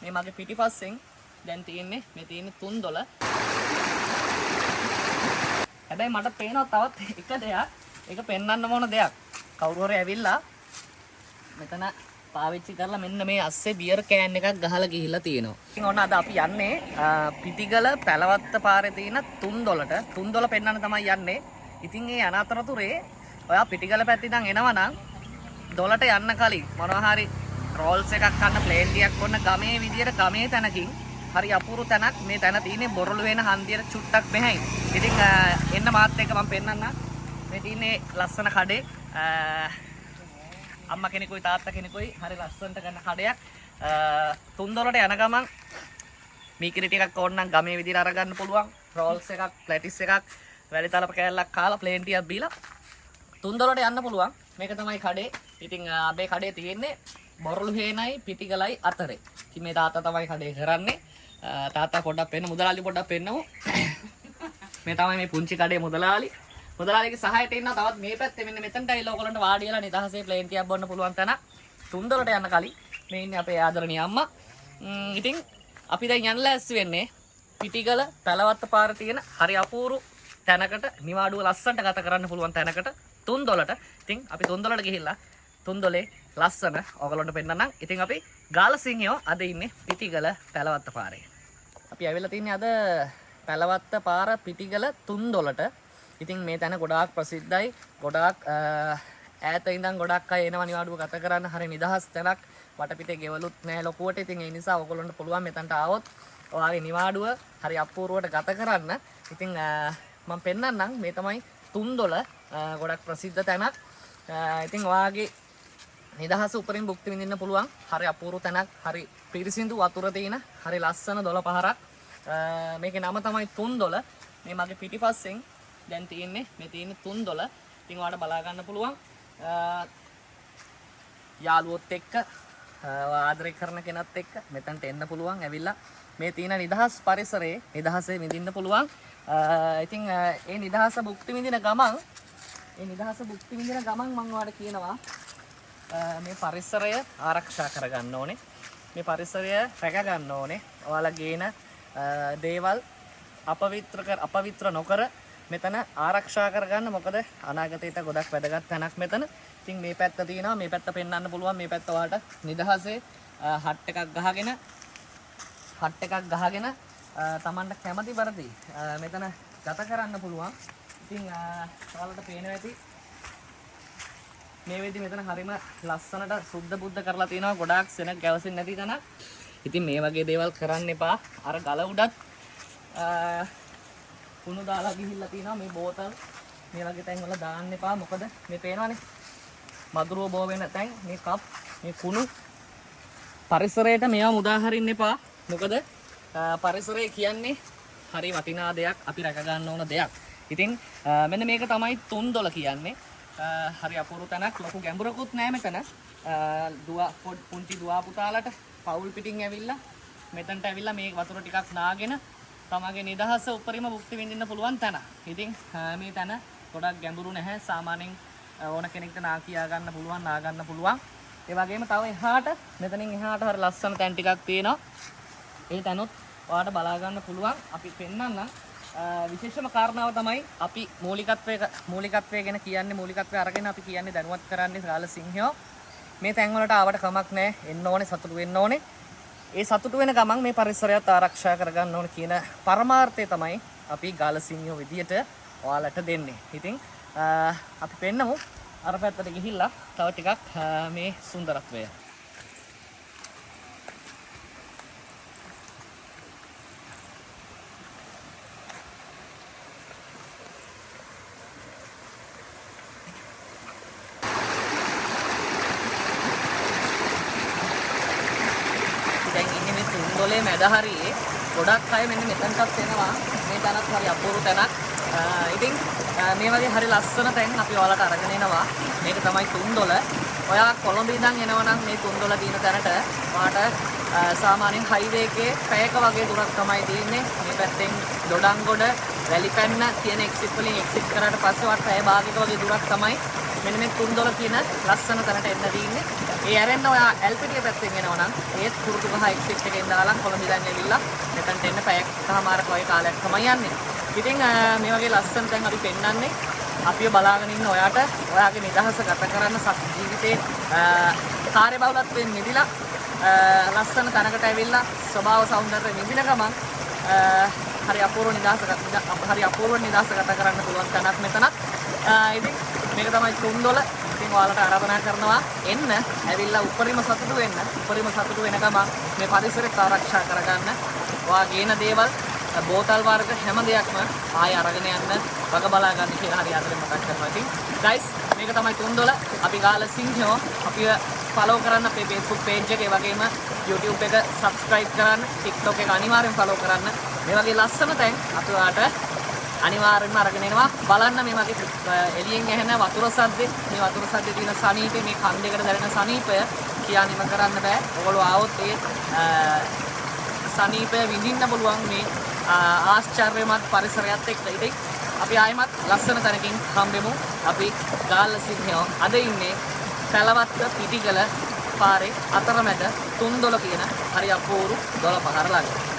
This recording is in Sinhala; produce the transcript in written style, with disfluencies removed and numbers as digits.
මේ මගේ පිටිපස්සෙන් දැන් තියෙන්නේ මේ තියෙන්නේ 3 හැබැයි මට පේනවා තවත් එක දෙයක්. ඒක පෙන්වන්න ඕන දෙයක්. කවුරු හරි ඇවිල්ලා මෙතන පාවිච්චි කරලා මෙන්න මේ අස්සේ බියර් කෑන් එකක් ගහලා ගිහිල්ලා තියෙනවා. ඉතින් ඔන්න අද අපි යන්නේ පිටිගල පැලවත්ත පාරේ තියෙන 3ට. 3 පෙන්වන්න තමයි යන්නේ. ඉතින් ඒ අනතරතුරේ ඔයා පිටිගල පැත්තේ ඉඳන් එනවනම් 12ට යන්න කලින් මොනවා හරි රෝල්ස් එකක් කන්න ප්ලේන් ටිකක් ඔන්න ගමේ විදියට ගමේ තැනකින් හරි අපූර්ව තැනක් මේ තැන තියෙන්නේ බොරළු වෙන හන්දියට චුට්ටක් මෙහෙයි. ඉතින් එන්න මාත් එක්ක මම පෙන්නන්න. මේ තියෙන්නේ ලස්සන කඩේ. අම්මා කෙනෙකුයි තාත්තා කෙනෙකුයි හරි ලස්සනට කරන කඩයක්. 3ට යන ගමන් මීකිරි ටිකක් ඕන නම් ගමේ විදියට අරගන්න පුළුවන්. රෝල්ස් එකක්, ප්ලැටිස් එකක්, වැඩි තලප කෑල්ලක් කාලා ප්ලේන් ටිකක් බීලා 3ට යන්න පුළුවන්. මේක තමයි කඩේ. ඉතින් අපේ කඩේ තියෙන්නේ බොරළු හේනයි පිටිගලයි අතරේ. ඉතින් මේ තාත්තා තමයි කඩේ කරන්නේ. තාත්තා පොඩ්ඩක් පෙන්න මුදලාලි පොඩ්ඩක් පෙන්නමු. මේ තමයි මේ පුංචි කඩේ මුදලාලි. මුදලාලිගේ සහායට ඉන්නවා තවත් මේ පැත්තේ මෙන්න මෙතනට ඇවිල්ලා ඔයගොල්ලන්ට වාඩි වෙලා නිදහසේ ප්ලේන් ටිකක් බොන්න පුළුවන් තැන. 3ට යන්න කලින් මේ ඉන්නේ අපේ ආදරණීය අම්මා. ඉතින් අපි දැන් යන්න ලෑස්ති වෙන්නේ පිටිගල පැලවත්ත පාර තියෙන හරි අපූර්ව තැනකට නිවාඩුව ලස්සනට ගත කරන්න පුළුවන් තැනකට 3ට. ඉතින් අපි 3ට ගිහිල්ලා 3 ලස්සන ඔයගොල්ලන්ට පෙන්නන්නම්. ඉතින් අපි ගාලසිංහයෝ අද ඉන්නේ පිටිගල පැලවත්ත පාරේ. අපි ඇවිල්ලා තින්නේ අද පැලවත්ත පාර පිටිගල 3ට. ඉතින් මේ තැන ගොඩාක් ප්‍රසිද්ධයි. ගොඩාක් ඈත ඉඳන් ගොඩක් අය එනවා නිවාඩුව ගත කරන්න. හරි නිදහස් තැනක්. වටපිටේ ගෙවලුත් නැහැ ලොකුවට. ඉතින් ඒ නිසා ඔයගොල්ලන්ට පුළුවන් මෙතනට ආවොත් ඔයාගේ නිවාඩුව හරි අපූර්වට ගත කරන්න. ඉතින් මම පෙන්නන්නම් මේ තමයි 3 ගොඩක් ප්‍රසිද්ධ තැනක්. ඉතින් ඔයාගේ නිදහස උපරින් භුක්ති විඳින්න පුළුවන්. හරි අපූර්ව තැනක්. හරි පිරිසිදු වතුර තියෙන හරි ලස්සන දොළ පහරක්. මේකේ නම තමයි 3. මේ මගේ පිටිපස්සෙන් දැන් තියෙන්නේ මේ තියෙන්නේ 3. ඉතින් ඔයාලට බලා ගන්න පුළුවන්. යාළුවොත් එක්ක ආදරය කරන කෙනත් එක්ක මෙතනට එන්න පුළුවන්. ඇවිල්ලා මේ තියෙන නිදහස් පරිසරයේ නිදහසේ විඳින්න පුළුවන්. ඉතින් ඒ නිදහස භුක්ති විඳින ගමන් මම ඔයාලට කියනවා මේ පරිසරය ආරක්ෂා කරගන්න ඕනේ. මේ පරිසරය රැක ගන්න ඕනේ. ඔයාලා ගේන දේවල් අපවිත්‍ර නොකර මෙතන ආරක්ෂා කරගන්න. මොකද අනාගතයට ගොඩක් වැදගත් තැනක් මෙතන. ඉතින් මේ පැත්ත තියෙනවා. මේ පැත්ත පෙන්වන්න පුළුවන්. මේ පැත්ත ඔයාලට නිදහසේ හට් එකක් ගහගෙන තමන්ට කැමති පරිදි මෙතන ගත කරන්න පුළුවන්. ඉතින් ඔයාලට පේනවා ඇති මේ වෙද්දි මෙතන හරිම ලස්සනට සුද්ධ බුද්ධ කරලා තියෙනවා. ගොඩාක් සෙනග ගැවසෙන්නේ නැති තැනක්. ඉතින් මේ වගේ දේවල් කරන්න එපා. අර ගල උඩත් කුණු දාලා ගිහිල්ලා තියෙනවා. මේ බෝතල් මේ වගේ තැන් වල දාන්න එපා. මොකද මේ පේනවනේ මදුරුව බෝ වෙන තැන්, මේ කප්, මේ කුණු පරිසරයට මේවා මුදා හරින්න එපා. මොකද පරිසරය කියන්නේ හරි වටිනා දෙයක්. අපි රැක ගන්න ඕන දෙයක්. ඉතින් මෙන්න මේක තමයි 3 කියන්නේ. හරි අපූර්ව තැනක්. ලොකු ගැඹුරකුත් නැහැ මෙතන. පුංචි දුවා පුතාලට පවුල් පිටින් ඇවිල්ලා මෙතනට ඇවිල්ලා මේ වතුර ටිකක් නාගෙන තමගේ නිදහස උපරිම භුක්ති විඳින්න පුළුවන් තැන. ඉතින් මේ තැන ගොඩක් ගැඹුරු නැහැ. සාමාන්‍යයෙන් ඕන කෙනෙක්ට නා කියා ගන්න පුළුවන්, නා ගන්න පුළුවන්. ඒ වගේම තව මෙතනින් එහාට හරි ලස්සන තැන් ටිකක් තියෙනවා. ඒ තැනොත් ඔයාලට බලා ගන්න පුළුවන්. අපි පෙන්නන්නම්. විශේෂම කාරණාව තමයි අපි මූලිකත්වය ගැන කියන්නේ. මූලිකත්වය අරගෙන අපි කියන්නේ දැනුවත් කරන්නේ ගාලසිංහයෝ. මේ තැන් වලට ආවට කමක් නැහැ. එන්න ඕනේ, සතුටු වෙන්න ඕනේ. ඒ සතුටු වෙන ගමන් මේ පරිසරයත් ආරක්ෂා කරගන්න ඕනේ කියන පරමාර්ථය තමයි අපි ගාලසිංහයෝ විදියට ඔයාලට දෙන්නේ. ඉතින් අපි පෙන්නමු අර පැත්තට ගිහිල්ලා තව ටිකක් මේ සුන්දරත්වය. දොලේ මැද හරියේ ගොඩක් අය මෙන්න මෙතනටත් එනවා. මේ තැනත් හරි අපූර්ව තැනක්. ඉතින් මේ වගේ හරි ලස්සන තැන් අපි ඔයාලට අරගෙන එනවා. මේක තමයි 3. ඔයා කොළඹ ඉඳන් එනවනම් මේ 3 තියෙන තැනට ඔයාට සාමාන්‍යයෙන් හයිවේ එකේ පැයක වගේ දුරක් තමයි තියෙන්නේ. මේ පැත්තෙන් දොඩංගොඩ වැලිපැන්න කියන එක්සිට් වලින් එක්සිට් කරාට පස්සේ ඔයාට පැය භාගයක වගේ දුරක් තමයි මෙන්න මේ 3 කියන ලස්සන තැනට එන්න තියෙන්නේ. ඒ ඇරෙන්න ඔයා එල්පිටිය පැත්තෙන් එනවා නම් ඒත් කුරුටු ගහ එක්සිට් එකේ ඉඳලා කොළඹ ඉඳන් ඇවිල්ලා මෙතනට එන්න පැයක් එකමාරක වගේ කාලයක් තමයි යන්නේ. ඉතින් මේ වගේ ලස්සන තැන් අපි පෙන්වන්නේ අපිව බලාගෙන ඉන්න ඔයාට ඔයාගේ නිදහස ගත කරන්න ජීවිතේ කාර්යබහුලත්වයෙන් මිදලා ලස්සන තැනකට ඇවිල්ලා ස්වභාව සෞන්දර්යය විඳින ගමන් හරි අපූර්ව නිදහස ගත කරන්න පුළුවන් තැනක් මෙතනත්. ඉතින් මේක තමයි තුන්දොල. ඉතින් ඔයාලට ආරාධනා කරනවා එන්න ඇවිල්ලා උපරිම සතුටු වෙන්න. උපරිම සතුටු වෙන ගමන් මේ පරිසරය ආරක්ෂා කරගන්න. ඔයා ගේන දේවල් බෝතල් වර්ග හැම දෙයක්ම ආයෙ අරගෙන යන්න වග බලා ගන්න කියලා හරි අතරින් මතක් කරනවා. ඉතින් guys මේක තමයි තුන්දොල. අපි ගාල සිංහයෝ අපිව follow කරන්න අපේ Facebook page එක, ඒ වගේම YouTube එක subscribe කරන්න, TikTok එක අනිවාර්යෙන් follow කරන්න. මේ වගේ ලස්සන තැන් අපි ඔයාලට අනිවාර්යෙන්ම අරගෙන එනවා. බලන්න මේ වගේ එළියෙන් ඇහෙන වතුර සද්දේ, මේ වතුර සද්දේ තියෙන සනීපේ, මේ කන් දෙකට දැනෙන සනීපය කියන්නම කරන්න බෑ. ඔයගොල්ලෝ ආවොත් ඒ සනීපය විඳින්න පුළුවන් මේ ආශ්චර්යමත් පරිසරයත් එක්ක. ඉතින් අපි ආයෙමත් ලස්සන තැනකින් හම්බෙමු. අපි ගාල්ල සිංහයෝ අද ඉන්නේ සැලවත්ත පිටිගල පාරේ අතරමැද තුන්දොල කියන හරි අපූරු දොළ පහර ළඟ.